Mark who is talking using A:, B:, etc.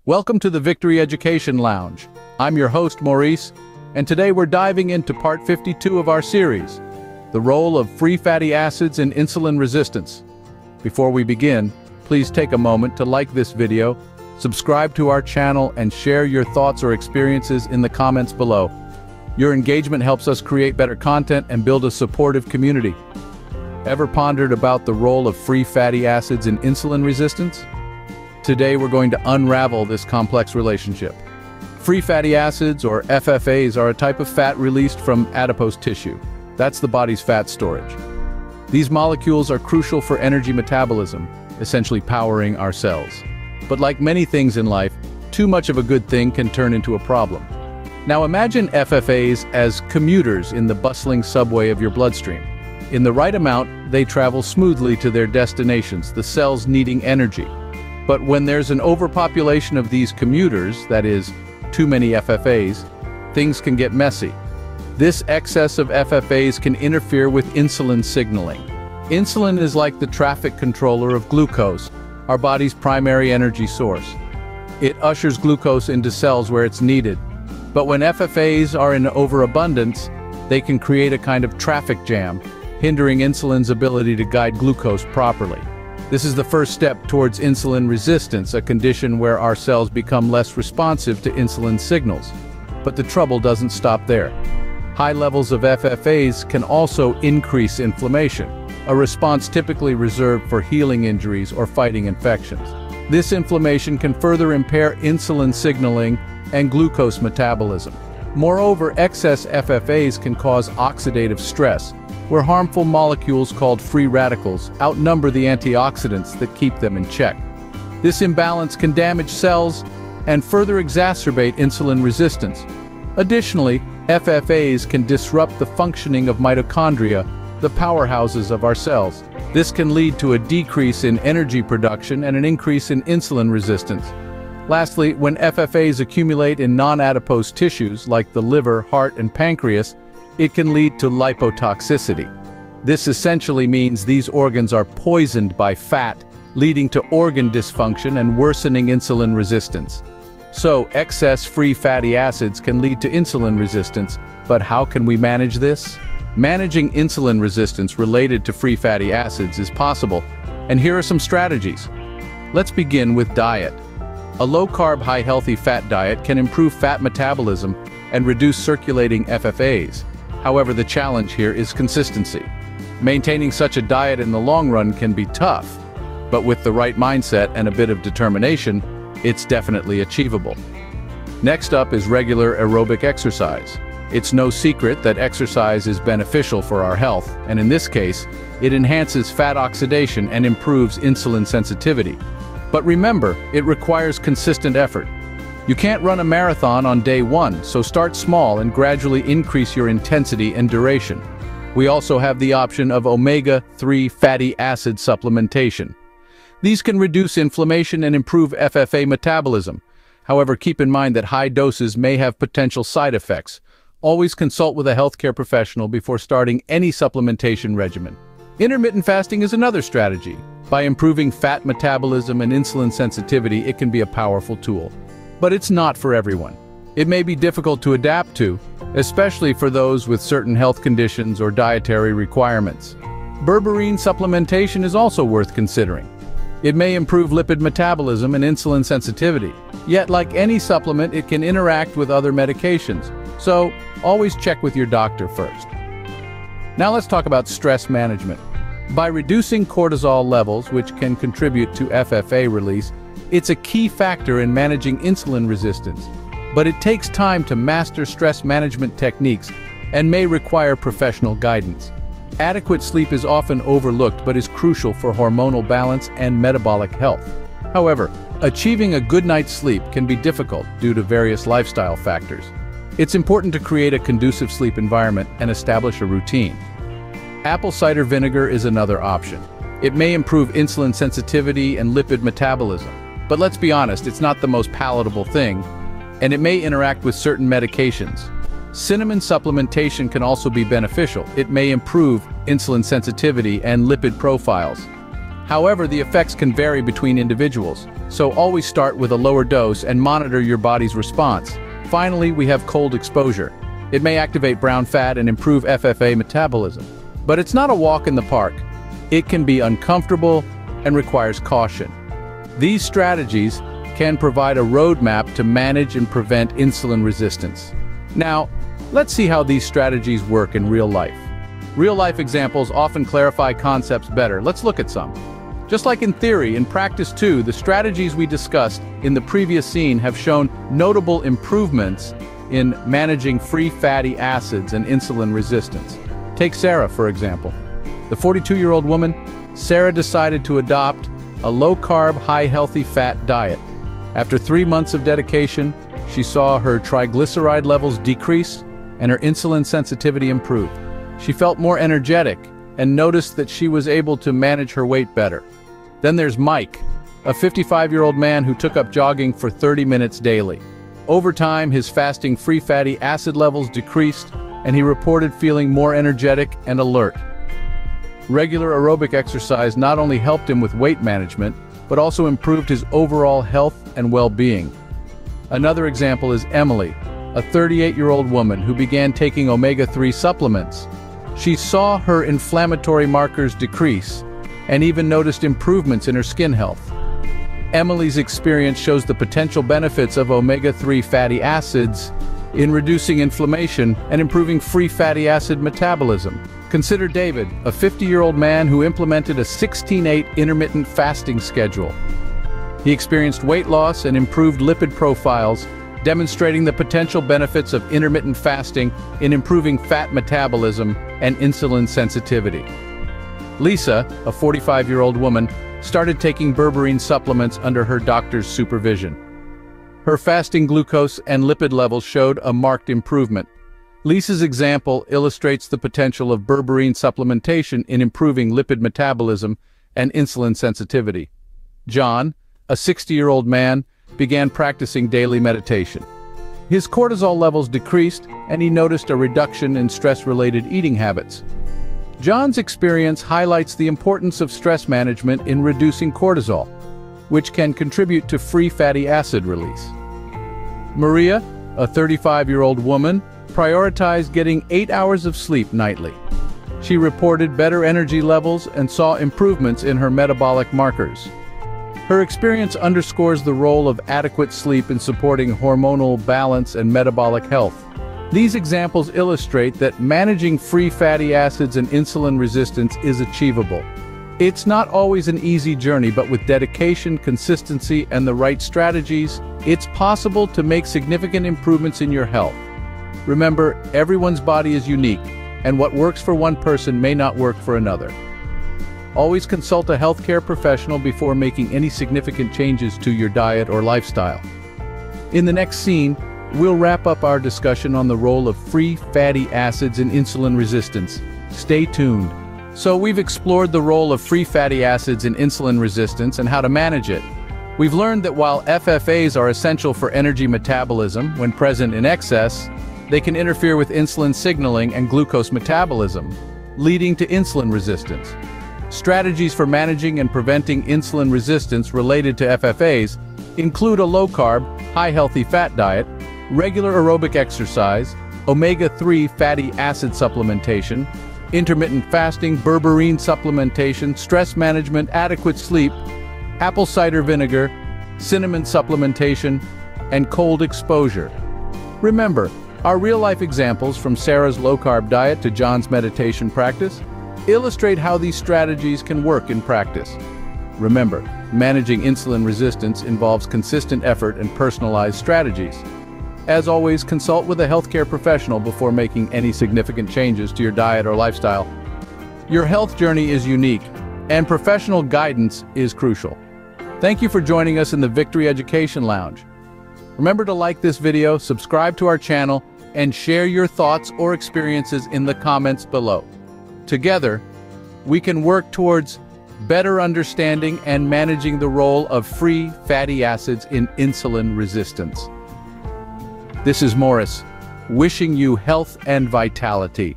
A: Welcome to the Victory Education Lounge. I'm your host, Maurice, and today we're diving into part 52 of our series, the role of free fatty acids in insulin resistance. Before we begin, please take a moment to like this video, subscribe to our channel, and share your thoughts or experiences in the comments below. Your engagement helps us create better content and build a supportive community. Ever pondered about the role of free fatty acids in insulin resistance? Today we're going to unravel this complex relationship. Free fatty acids, or FFAs, are a type of fat released from adipose tissue. That's the body's fat storage. These molecules are crucial for energy metabolism, essentially powering our cells. But like many things in life, too much of a good thing can turn into a problem. Now imagine FFAs as commuters in the bustling subway of your bloodstream. In the right amount, they travel smoothly to their destinations, the cells needing energy. But when there's an overpopulation of these commuters, that is, too many FFAs, things can get messy. This excess of FFAs can interfere with insulin signaling. Insulin is like the traffic controller of glucose, our body's primary energy source. It ushers glucose into cells where it's needed. But when FFAs are in overabundance, they can create a kind of traffic jam, hindering insulin's ability to guide glucose properly. This is the first step towards insulin resistance, a condition where our cells become less responsive to insulin signals. But the trouble doesn't stop there. High levels of FFAs can also increase inflammation, a response typically reserved for healing injuries or fighting infections. This inflammation can further impair insulin signaling and glucose metabolism. Moreover, excess FFAs can cause oxidative stress, where harmful molecules called free radicals outnumber the antioxidants that keep them in check. This imbalance can damage cells and further exacerbate insulin resistance. Additionally, FFAs can disrupt the functioning of mitochondria, the powerhouses of our cells. This can lead to a decrease in energy production and an increase in insulin resistance. Lastly, when FFAs accumulate in non-adipose tissues like the liver, heart, and pancreas, it can lead to lipotoxicity. This essentially means these organs are poisoned by fat, leading to organ dysfunction and worsening insulin resistance. So, excess free fatty acids can lead to insulin resistance, but how can we manage this? Managing insulin resistance related to free fatty acids is possible, and here are some strategies. Let's begin with diet. A low-carb, high-healthy fat diet can improve fat metabolism and reduce circulating FFAs. However, the challenge here is consistency. Maintaining such a diet in the long run can be tough, but with the right mindset and a bit of determination, it's definitely achievable. Next up is regular aerobic exercise. It's no secret that exercise is beneficial for our health, and in this case, it enhances fat oxidation and improves insulin sensitivity. But remember, it requires consistent effort. You can't run a marathon on day one, so start small and gradually increase your intensity and duration. We also have the option of omega-3 fatty acid supplementation. These can reduce inflammation and improve FFA metabolism. However, keep in mind that high doses may have potential side effects. Always consult with a healthcare professional before starting any supplementation regimen. Intermittent fasting is another strategy. By improving fat metabolism and insulin sensitivity, it can be a powerful tool. But it's not for everyone. It may be difficult to adapt to, especially for those with certain health conditions or dietary requirements. Berberine supplementation is also worth considering. It may improve lipid metabolism and insulin sensitivity. Yet, like any supplement, it can interact with other medications. So, always check with your doctor first. Now let's talk about stress management. By reducing cortisol levels, which can contribute to FFA release, it's a key factor in managing insulin resistance. But it takes time to master stress management techniques and may require professional guidance. Adequate sleep is often overlooked but is crucial for hormonal balance and metabolic health. However, achieving a good night's sleep can be difficult due to various lifestyle factors. It's important to create a conducive sleep environment and establish a routine. Apple cider vinegar is another option. It may improve insulin sensitivity and lipid metabolism. But let's be honest, it's not the most palatable thing, and it may interact with certain medications. Cinnamon supplementation can also be beneficial. It may improve insulin sensitivity and lipid profiles. However, the effects can vary between individuals, so always start with a lower dose and monitor your body's response. Finally, we have cold exposure. It may activate brown fat and improve FFA metabolism. But it's not a walk in the park. It can be uncomfortable and requires caution. These strategies can provide a roadmap to manage and prevent insulin resistance. Now, let's see how these strategies work in real life. Real-life examples often clarify concepts better. Let's look at some. Just like in theory, in practice too, the strategies we discussed in the previous scene have shown notable improvements in managing free fatty acids and insulin resistance. Take Sarah, for example. The 42-year-old woman, Sarah decided to adopt a low-carb, high-healthy fat diet. After 3 months of dedication, she saw her triglyceride levels decrease and her insulin sensitivity improve. She felt more energetic and noticed that she was able to manage her weight better. Then there's Mike, a 55-year-old man who took up jogging for 30 minutes daily. Over time, his fasting free fatty acid levels decreased, and he reported feeling more energetic and alert. Regular aerobic exercise not only helped him with weight management, but also improved his overall health and well-being. Another example is Emily, a 38-year-old woman who began taking omega-3 supplements. She saw her inflammatory markers decrease and even noticed improvements in her skin health. Emily's experience shows the potential benefits of omega-3 fatty acids in reducing inflammation and improving free fatty acid metabolism. Consider David, a 50-year-old man who implemented a 16/8 intermittent fasting schedule. He experienced weight loss and improved lipid profiles, demonstrating the potential benefits of intermittent fasting in improving fat metabolism and insulin sensitivity. Lisa, a 45-year-old woman, started taking berberine supplements under her doctor's supervision. Her fasting glucose and lipid levels showed a marked improvement. Lisa's example illustrates the potential of berberine supplementation in improving lipid metabolism and insulin sensitivity. John, a 60-year-old man, began practicing daily meditation. His cortisol levels decreased, and he noticed a reduction in stress-related eating habits. John's experience highlights the importance of stress management in reducing cortisol, which can contribute to free fatty acid release. Maria, a 35-year-old woman, prioritized getting 8 hours of sleep nightly. She reported better energy levels and saw improvements in her metabolic markers. Her experience underscores the role of adequate sleep in supporting hormonal balance and metabolic health. These examples illustrate that managing free fatty acids and insulin resistance is achievable. It's not always an easy journey, but with dedication, consistency, and the right strategies, it's possible to make significant improvements in your health. Remember, everyone's body is unique, and what works for one person may not work for another. Always consult a healthcare professional before making any significant changes to your diet or lifestyle. In the next scene, we'll wrap up our discussion on the role of free fatty acids in insulin resistance. Stay tuned. So we've explored the role of free fatty acids in insulin resistance and how to manage it. We've learned that while FFAs are essential for energy metabolism, when present in excess, they can interfere with insulin signaling and glucose metabolism, leading to insulin resistance. Strategies for managing and preventing insulin resistance related to FFAs include a low-carb, high-healthy fat diet, regular aerobic exercise, omega-3 fatty acid supplementation, intermittent fasting, berberine supplementation, stress management, adequate sleep, apple cider vinegar, cinnamon supplementation, and cold exposure. Remember, our real-life examples, from Sarah's low-carb diet to John's meditation practice, illustrate how these strategies can work in practice. Remember, managing insulin resistance involves consistent effort and personalized strategies. As always, consult with a healthcare professional before making any significant changes to your diet or lifestyle. Your health journey is unique, and professional guidance is crucial. Thank you for joining us in the Victory Education Lounge. Remember to like this video, subscribe to our channel, and share your thoughts or experiences in the comments below. Together, we can work towards better understanding and managing the role of free fatty acids in insulin resistance. This is Maurice, wishing you health and vitality.